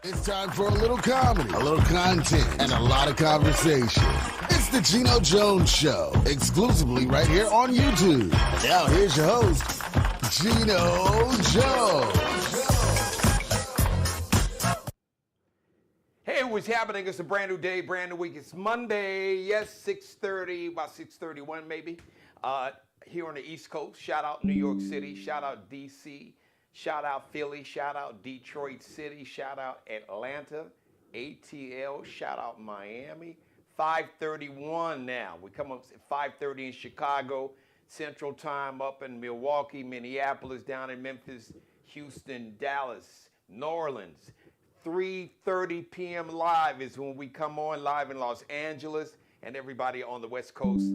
It's time for a little comedy, a little content, and a lot of conversation. It's the Geno Jones Show, exclusively right here on YouTube. Now here's your host, Geno Jones. Hey, what's happening? It's a brand new day, brand new week. It's Monday, yes, 6:30, about 6:31 maybe. Here on the East Coast, shout out New York City, shout out DC, shout out Philly, shout out Detroit City, shout out Atlanta, ATL, shout out Miami. 5:31 now. We come up at 5:30 in Chicago, Central Time up in Milwaukee, Minneapolis, down in Memphis, Houston, Dallas, New Orleans. 3:30 p.m. live is when we come on live in Los Angeles. And everybody on the West Coast,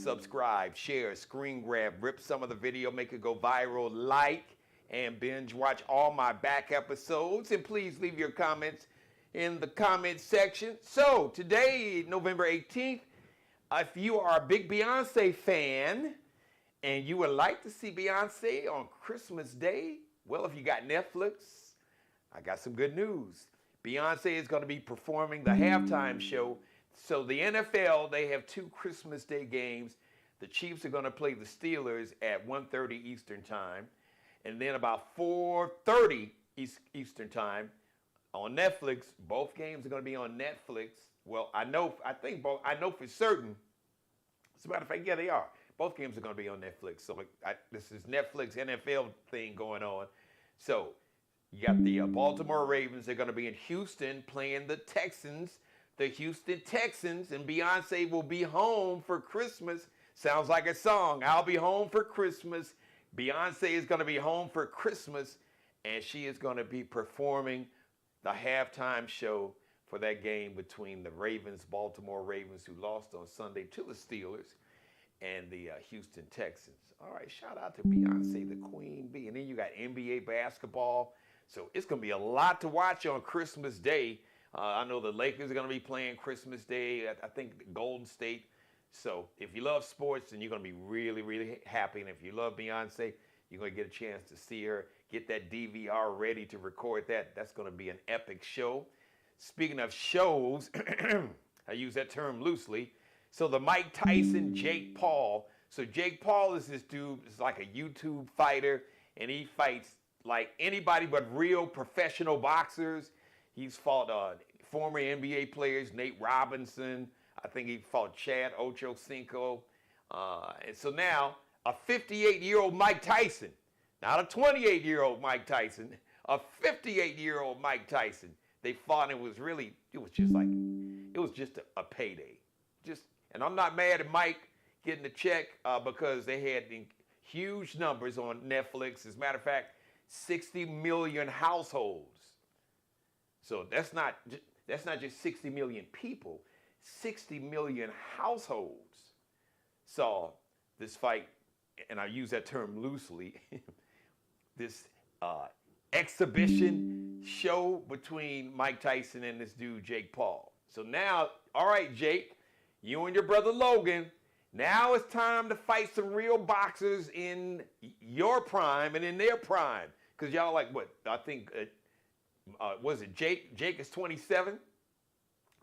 subscribe, share, screen grab, rip some of the video, make it go viral, like, and binge watch all my back episodes. And please leave your comments in the comment section. So today, November 18th, if you are a big Beyonce fan and you would like to see Beyonce on Christmas Day, well, if you got Netflix, I got some good news. Beyonce is going to be performing the halftime show. So the NFL, they have two Christmas Day games. The Chiefs are going to play the Steelers at 1:30 Eastern Time. And then about 4:30 Eastern Time on Netflix. Both games are going to be on Netflix. Well, I know for certain. As a matter of fact, yeah, they are. Both games are going to be on Netflix. So this is Netflix NFL thing going on. So you got the Baltimore Ravens. They're going to be in Houston playing the Texans. The Houston Texans, and Beyonce will be home for Christmas. Sounds like a song. I'll be home for Christmas. Beyonce is going to be home for Christmas, and she is going to be performing the halftime show for that game between the Baltimore Ravens, who lost on Sunday to the Steelers, and the Houston Texans. All right, shout out to Beyonce, the Queen Bee. And then you got NBA basketball. So it's going to be a lot to watch on Christmas Day. I know the Lakers are going to be playing Christmas Day. I think Golden State. So if you love sports, then you're going to be really, really happy. And if you love Beyonce, you're going to get a chance to see her. Get that DVR ready to record that. That's going to be an epic show. Speaking of shows, I use that term loosely. So the Mike Tyson, Jake Paul. So Jake Paul is this dude. It's like a YouTube fighter, and he fights like anybody but real professional boxers. He's fought former NBA players, Nate Robinson. I think he fought Chad Ochocinco. And so now, a 58-year-old Mike Tyson, not a 28-year-old Mike Tyson, a 58-year-old Mike Tyson. They fought, and it was just a payday. And I'm not mad at Mike getting a check because they had huge numbers on Netflix. As a matter of fact, 60 million households. So that's not just 60 million people, 60 million households saw this fight, and I use that term loosely, this exhibition show between Mike Tyson and this dude, Jake Paul. So now, all right, Jake, you and your brother Logan, now it's time to fight some real boxers in your prime and in their prime. Because y'all like what? I think... was it Jake? Jake is 27.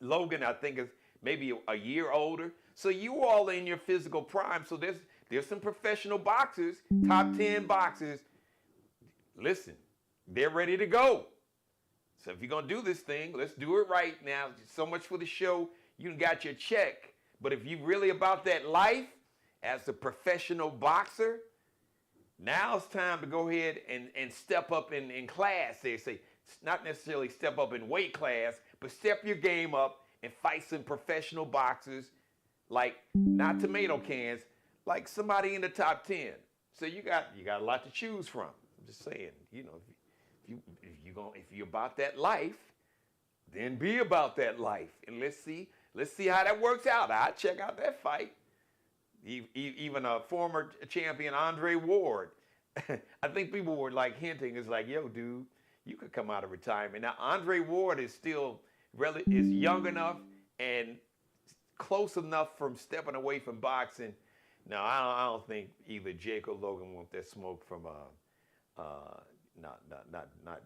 Logan, I think, is maybe a year older. So you all in your physical prime. So there's some professional boxers, top 10 boxers. Listen, they're ready to go. So if you're going to do this thing, let's do it right now. So much for the show. You got your check. But if you're really about that life as a professional boxer, now it's time to go ahead and step up in class. They say, not necessarily step up in weight class, but step your game up and fight some professional boxers, like not tomato cans, like somebody in the top 10. So you got a lot to choose from. I'm just saying, if you're about that life, then be about that life, and let's see how that works out. I'll check out that fight. Even a former champion, Andre Ward. I think people were like hinting, it's like, yo, dude, you could come out of retirement. Now, Andre Ward is still is young enough and close enough from stepping away from boxing. No, I don't think either Jake or Logan want that smoke from not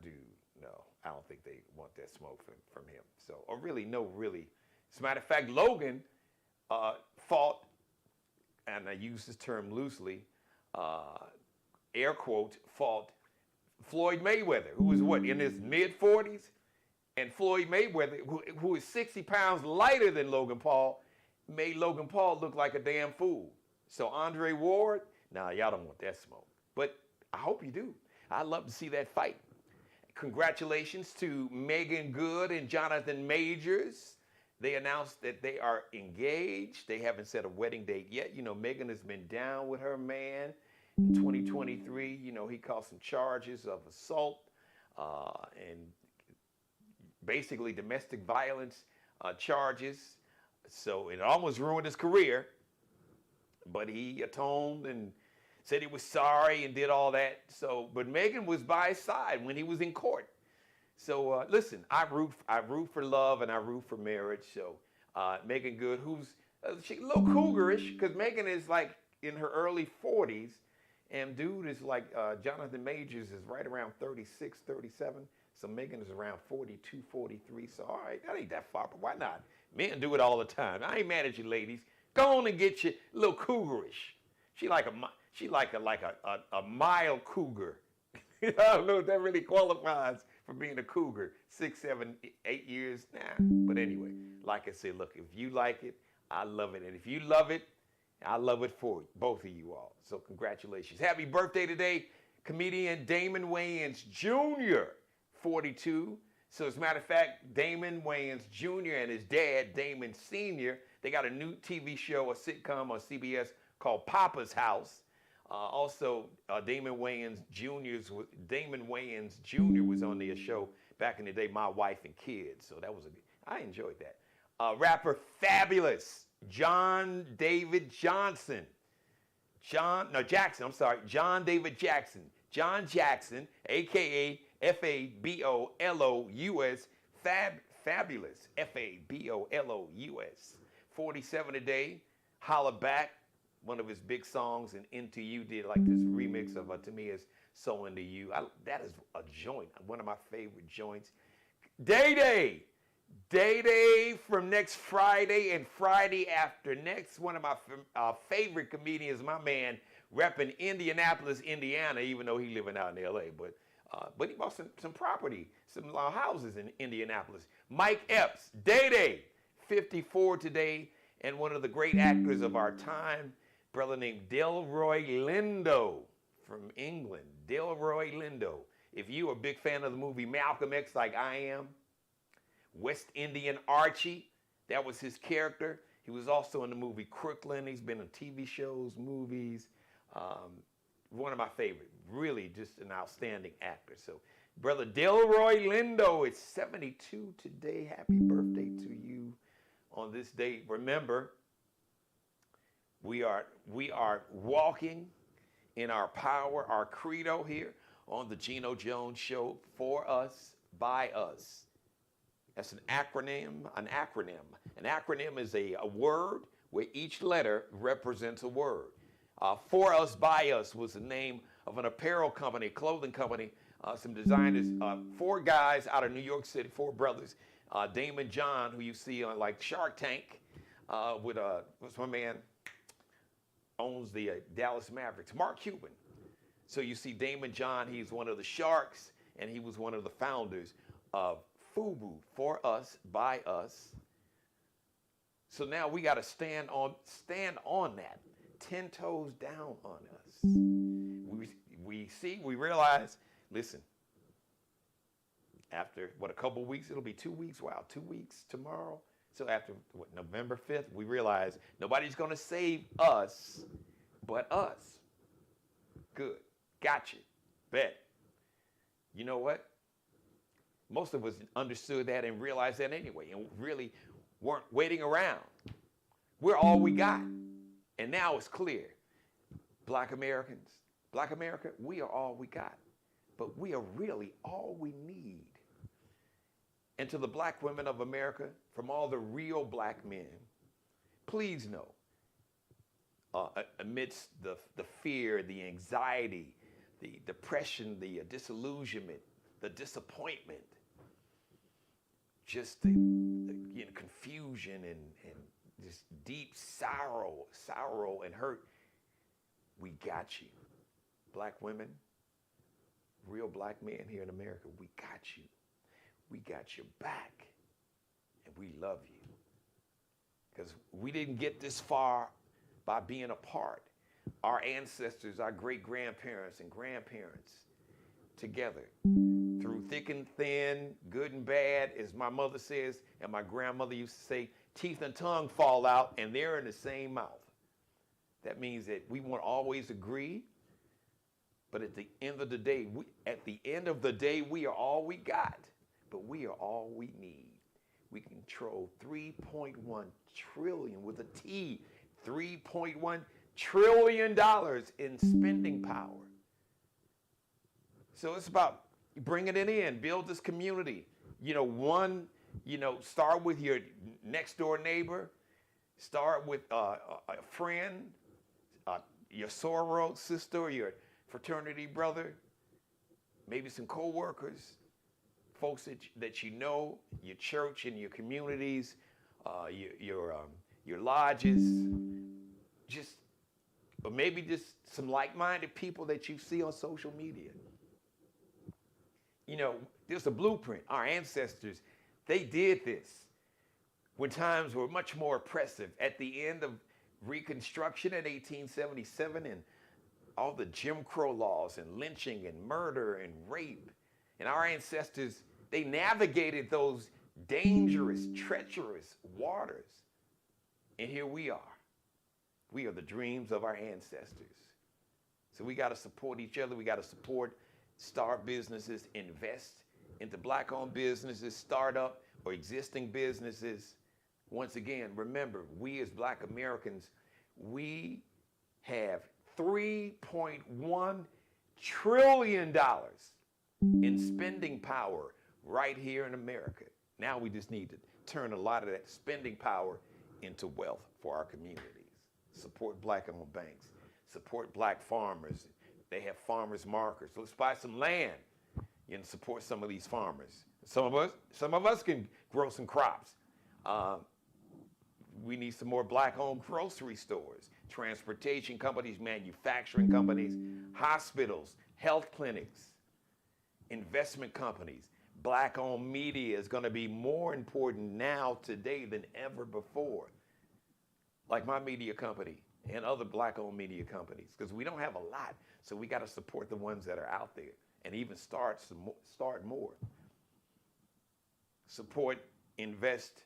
dude. No, I don't think they want that smoke from him. So, or really, no, really. As a matter of fact, Logan fought, and I use this term loosely, air quote, fought Floyd Mayweather, who was what, in his mid-40s? And Floyd Mayweather, who is 60 pounds lighter than Logan Paul, made Logan Paul look like a damn fool. So Andre Ward, nah, y'all don't want that smoke. But I hope you do. I'd love to see that fight. Congratulations to Megan Good and Jonathan Majors. They announced that they are engaged. They haven't set a wedding date yet. You know, Megan has been down with her man in 2023. You know, he caused some charges of assault and basically domestic violence charges. So it almost ruined his career. But he atoned and said he was sorry and did all that. So, but Megan was by his side when he was in court. So listen, I root for love and I root for marriage. So Megan Good, who's she's a little cougarish, because Megan is like in her early 40s, and dude is like Jonathan Majors is right around 36, 37. So Megan is around 42, 43. So all right, that ain't that far, but why not? Men do it all the time. I ain't mad at you, ladies. Go on and get you a little cougarish. She like a mild cougar. I don't know if that really qualifies for being a cougar. 6, 7, 8 years, nah. But anyway, like I said, look, if you like it, I love it. And if you love it, I love it for you, both of you all. So congratulations. Happy birthday today, comedian Damon Wayans Jr., 42. So as a matter of fact, Damon Wayans Jr. and his dad, Damon Sr., they got a new TV show, a sitcom on CBS called Papa's House. Also, Damon Wayans Jr. was on their show back in the day, My Wife and Kids. So that was I enjoyed that. Rapper Fabulous, John David Jackson. John David Jackson. John Jackson, a.k.a. F-A-B-O-L-O-U-S, Fabulous, F-A-B-O-L-O-U-S. 47 today, Holla Back, one of his big songs, and Into You did like this remix of Tamia's So Into You. That is a joint, one of my favorite joints. Day from next Friday and Friday after next. One of my favorite comedians, my man, repping Indianapolis, Indiana, even though he living out in L.A., but he bought some property, some houses in Indianapolis. Mike Epps, Day, 54 today, and one of the great actors of our time, brother named Delroy Lindo from England. Delroy Lindo. If you are a big fan of the movie Malcolm X like I am, West Indian Archie, that was his character. He was also in the movie Crooklyn. He's been in TV shows, movies. One of my favorite, really just an outstanding actor. So, brother Delroy Lindo is 72 today. Happy birthday to you on this day. Remember, we are walking in our power, our credo here on the Geno Jones Show. For us, by us. That's an acronym. An acronym is a word where each letter represents a word. For Us, By Us was the name of an apparel company, clothing company, some designers, 4 guys out of New York City, 4 brothers. Damon John, who you see on like Shark Tank, with what's my man, owns the Dallas Mavericks, Mark Cuban. So you see Damon John, he's one of the Sharks, and he was one of the founders of FUBU, For Us, By Us. So now we got to stand on that. 10 toes down on us. We realize, listen, after a couple weeks, it'll be 2 weeks. Wow, 2 weeks tomorrow. So after November 5th, we realize nobody's going to save us but us. Good. Gotcha. Bet. You know what? Most of us understood that and realized that anyway, and really weren't waiting around. We're all we got. And now it's clear. Black America, we are all we got. But we are really all we need. And to the black women of America, from all the real black men, please know, amidst the fear, the anxiety, the depression, the disillusionment, the disappointment, just the confusion and this deep sorrow and hurt, we got you. Black women, real black men here in America, we got you. We got your back, and we love you. Because we didn't get this far by being apart. Our ancestors, our great-grandparents and grandparents, together, through thick and thin, good and bad, as my mother says, and my grandmother used to say, teeth and tongue fall out, and they're in the same mouth. That means that we won't always agree, but at the end of the day, we are all we got, but we are all we need. We control $3.1 trillion with a T, $3.1 trillion in spending power. So it's about bringing it in, build this community. Start with your next door neighbor, start with a friend, your soror sister, your fraternity brother, maybe some co-workers, folks that you know, your church and your communities, your lodges, or maybe just some like-minded people that you see on social media. There's a blueprint. Our ancestors, they did this when times were much more oppressive. At the end of Reconstruction in 1877 and all the Jim Crow laws and lynching and murder and rape. And our ancestors, they navigated those dangerous, treacherous waters. And here we are. We are the dreams of our ancestors. So we got to support each other. We got to start businesses, invest into black-owned businesses, startup or existing businesses. Once again, remember, we as black Americans, we have $3.1 trillion in spending power right here in America. Now we just need to turn a lot of that spending power into wealth for our communities. Support black-owned banks. Support black farmers. They have farmers markets. Let's buy some land and support some of these farmers. Some of us can grow some crops. We need some more black-owned grocery stores, transportation companies, manufacturing companies, hospitals, health clinics, investment companies. Black-owned media is going to be more important now today than ever before. Like my media company and other black-owned media companies, because we don't have a lot, so we got to support the ones that are out there and even start more. Support, invest,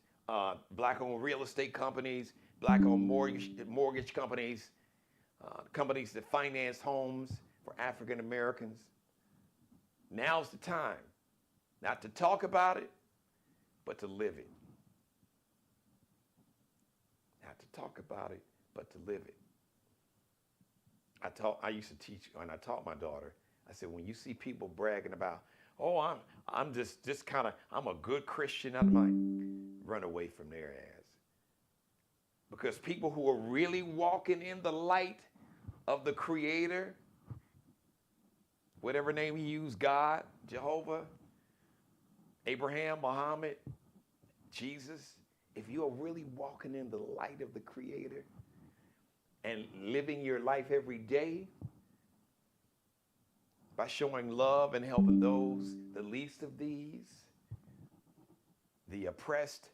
black-owned real estate companies, black-owned mortgage companies, companies that finance homes for African Americans. Now's the time, not to talk about it, but to live it. Not to talk about it, but to live it. I used to teach, and I taught my daughter, I said, when you see people bragging about, oh, I'm just kind of, I'm a good Christian, I'm like, run away from their ass. Because people who are really walking in the light of the Creator, whatever name he used, God, Jehovah, Abraham, Muhammad, Jesus, if you are really walking in the light of the Creator and living your life every day by showing love and helping those, the least of these, the oppressed,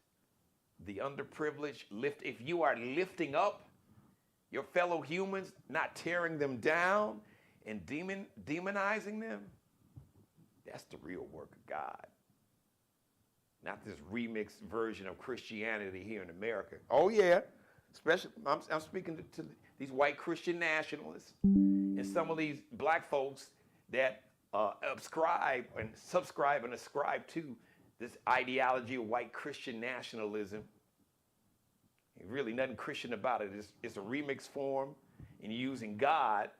the underprivileged, if you are lifting up your fellow humans, not tearing them down and demonizing them, that's the real work of God. Not this remixed version of Christianity here in America. Oh yeah, especially I'm speaking to these white Christian nationalists and some of these black folks that subscribe and ascribe to this ideology of white Christian nationalism. Ain't really nothing Christian about it. It's a remix form and using God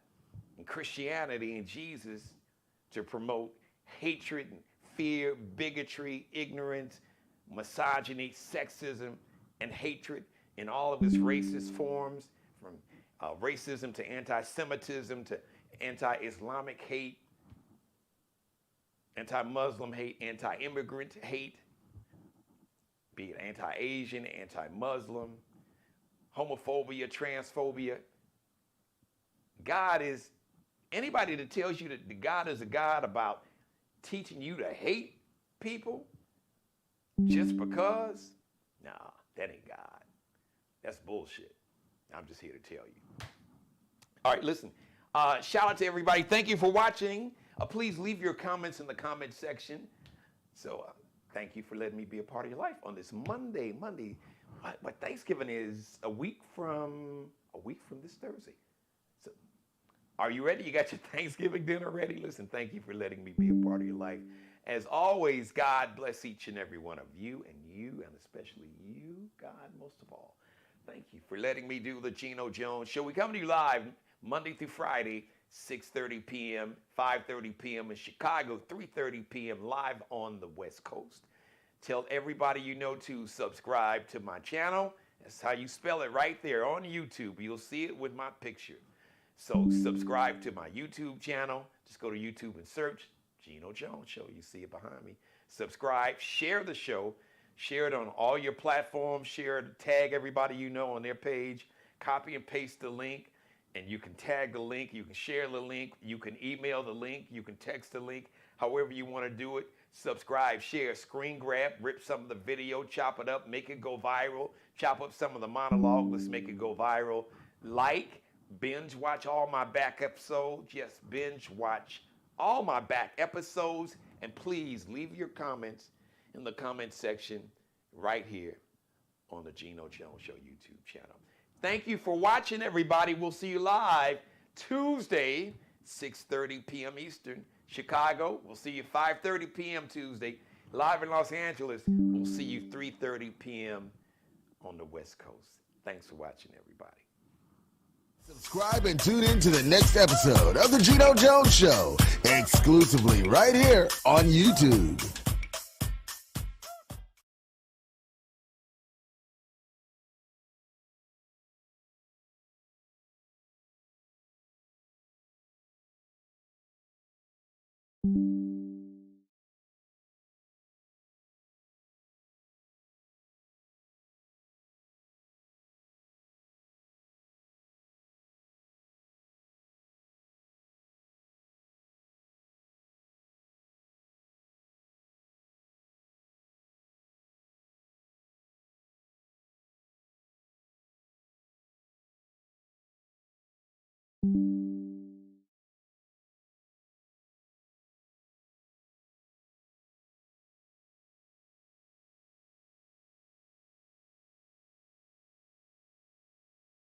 and Christianity and Jesus to promote hatred and fear, bigotry, ignorance, misogyny, sexism, and hatred in all of its racist forms, from racism to anti-Semitism to anti-Islamic hate, anti-Muslim hate, anti-immigrant hate. be it anti-Asian, anti-Muslim, homophobia, transphobia. God is, anybody that tells you that God is a God about teaching you to hate people just because, nah, that ain't God. That's bullshit. I'm just here to tell you. All right, listen. Shout out to everybody. Thank you for watching. Please leave your comments in the comment section. So thank you for letting me be a part of your life on this Monday. But Thanksgiving is a week from this Thursday. So are you ready? You got your Thanksgiving dinner ready? Listen, thank you for letting me be a part of your life. As always, God bless each and every one of you, and especially you, God, most of all. Thank you for letting me do the Geno Jones Show. We come to you live Monday through Friday, 6:30 p.m., 5:30 p.m. in Chicago, 3:30 p.m. live on the West Coast. Tell everybody you know to subscribe to my channel. That's how you spell it right there on YouTube. You'll see it with my picture. So subscribe to my YouTube channel. Just go to YouTube and search Geno Jones Show. You see it behind me. Subscribe, share the show, share it on all your platforms, share it, tag everybody you know on their page, copy and paste the link, and you can tag the link, you can share the link, you can email the link, you can text the link, however you want to do it. Subscribe, share, screen grab, rip some of the video, chop it up, make it go viral, chop up some of the monologue, let's make it go viral. Like, binge watch all my back episodes. Yes, binge watch all my back episodes, and please leave your comments in the comment section right here on the Geno Jones Show YouTube channel. Thank you for watching, everybody. We'll see you live Tuesday, 6:30 p.m. Eastern. Chicago, we'll see you 5:30 p.m. Tuesday. Live in Los Angeles, we'll see you 3:30 p.m. on the West Coast. Thanks for watching, everybody. Subscribe and tune in to the next episode of The Geno Jones Show, exclusively right here on YouTube.